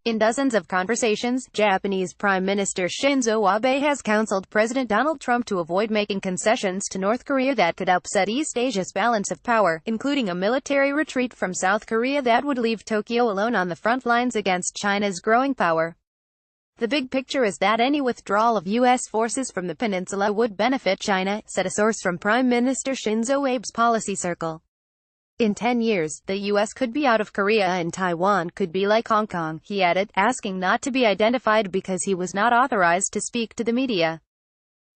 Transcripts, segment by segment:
In dozens of conversations, Japanese Prime Minister Shinzo Abe has counseled President Donald Trump to avoid making concessions to North Korea that could upset East Asia's balance of power, including a military retreat from South Korea that would leave Tokyo alone on the front lines against China's growing power. The big picture is that any withdrawal of U.S. forces from the peninsula would benefit China, said a source from Prime Minister Shinzo Abe's policy circle. In 10 years, the U.S. could be out of Korea and Taiwan could be like Hong Kong, he added, asking not to be identified because he was not authorized to speak to the media.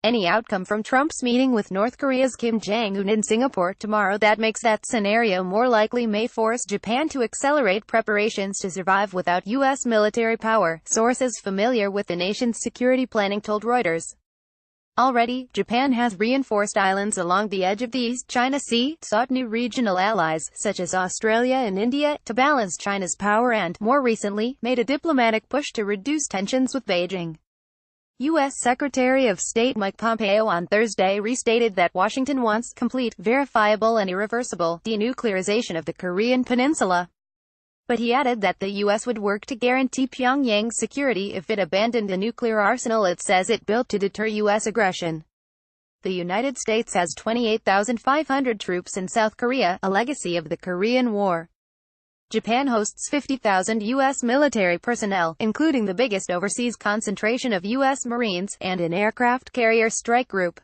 Any outcome from Trump's meeting with North Korea's Kim Jong-un in Singapore tomorrow that makes that scenario more likely may force Japan to accelerate preparations to survive without U.S. military power, sources familiar with the nation's security planning told Reuters. Already, Japan has reinforced islands along the edge of the East China Sea, sought new regional allies, such as Australia and India, to balance China's power and, more recently, made a diplomatic push to reduce tensions with Beijing. U.S. Secretary of State Mike Pompeo on Thursday restated that Washington wants complete, verifiable and irreversible denuclearization of the Korean peninsula. But he added that the U.S. would work to guarantee Pyongyang's security if it abandoned the nuclear arsenal it says it built to deter U.S. aggression. The United States has 28,500 troops in South Korea, a legacy of the Korean War. Japan hosts 50,000 U.S. military personnel, including the biggest overseas concentration of U.S. Marines, and an aircraft carrier strike group.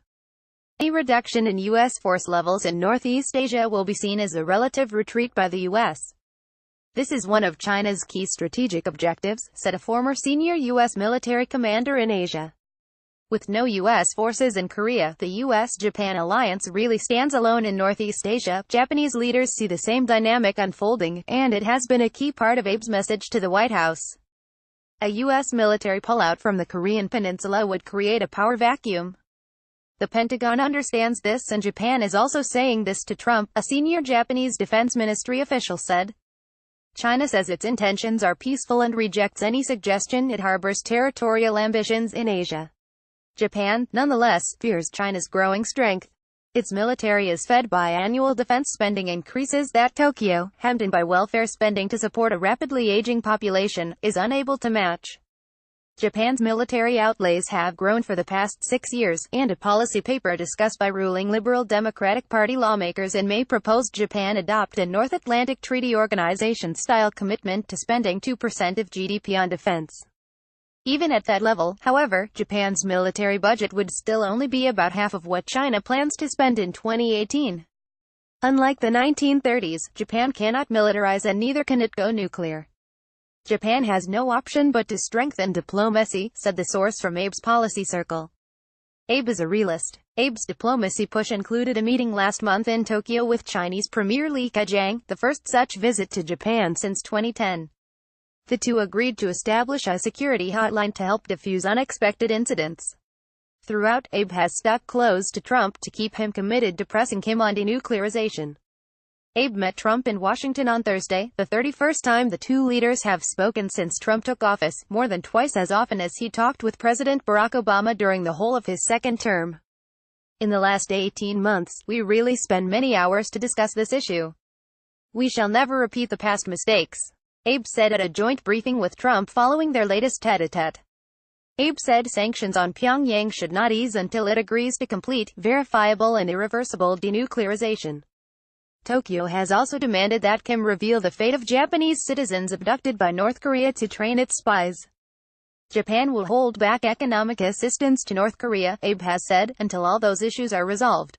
Any reduction in U.S. force levels in Northeast Asia will be seen as a relative retreat by the U.S. This is one of China's key strategic objectives, said a former senior U.S. military commander in Asia. With no U.S. forces in Korea, the U.S.-Japan alliance really stands alone in Northeast Asia. Japanese leaders see the same dynamic unfolding, and it has been a key part of Abe's message to the White House. A U.S. military pullout from the Korean peninsula would create a power vacuum. The Pentagon understands this and Japan is also saying this to Trump, a senior Japanese Defense Ministry official said. China says its intentions are peaceful and rejects any suggestion it harbors territorial ambitions in Asia. Japan, nonetheless, fears China's growing strength. Its military is fed by annual defense spending increases that Tokyo, hemmed in by welfare spending to support a rapidly aging population, is unable to match. Japan's military outlays have grown for the past 6 years, and a policy paper discussed by ruling Liberal Democratic Party lawmakers in May proposed Japan adopt a North Atlantic Treaty Organization-style commitment to spending 2% of GDP on defense. Even at that level, however, Japan's military budget would still only be about half of what China plans to spend in 2018. Unlike the 1930s, Japan cannot militarize and neither can it go nuclear. Japan has no option but to strengthen diplomacy, said the source from Abe's policy circle. Abe is a realist. Abe's diplomacy push included a meeting last month in Tokyo with Chinese Premier Li Keqiang, the first such visit to Japan since 2010. The two agreed to establish a security hotline to help defuse unexpected incidents. Throughout, Abe has stuck close to Trump to keep him committed to pressing him on denuclearization. Abe met Trump in Washington on Thursday, the 31st time the two leaders have spoken since Trump took office, more than twice as often as he talked with President Barack Obama during the whole of his second term. In the last 18 months, we really spent many hours to discuss this issue. We shall never repeat the past mistakes, Abe said at a joint briefing with Trump following their latest tete-a-tete. Abe said sanctions on Pyongyang should not ease until it agrees to complete, verifiable and irreversible denuclearization. Tokyo has also demanded that Kim reveal the fate of Japanese citizens abducted by North Korea to train its spies. Japan will hold back economic assistance to North Korea, Abe has said, until all those issues are resolved.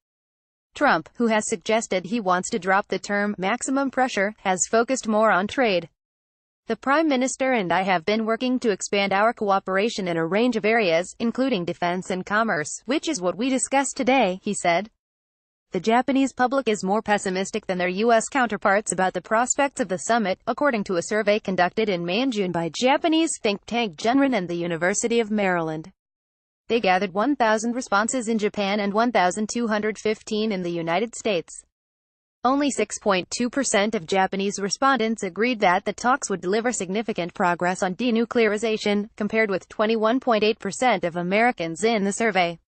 Trump, who has suggested he wants to drop the term maximum pressure, has focused more on trade. The Prime Minister and I have been working to expand our cooperation in a range of areas, including defense and commerce, which is what we discussed today, he said. The Japanese public is more pessimistic than their U.S. counterparts about the prospects of the summit, according to a survey conducted in May and June by Japanese think tank Genrin and the University of Maryland. They gathered 1,000 responses in Japan and 1,215 in the United States. Only 6.2% of Japanese respondents agreed that the talks would deliver significant progress on denuclearization, compared with 21.8% of Americans in the survey.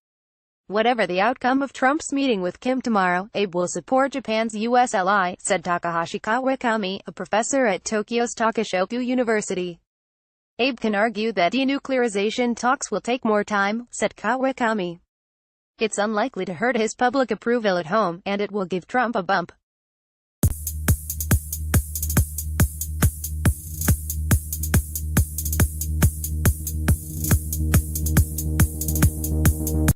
Whatever the outcome of Trump's meeting with Kim tomorrow, Abe will support Japan's U.S. ally, said Takahashi Kawakami, a professor at Tokyo's Takashoku University. Abe can argue that denuclearization talks will take more time, said Kawakami. It's unlikely to hurt his public approval at home, and it will give Trump a bump.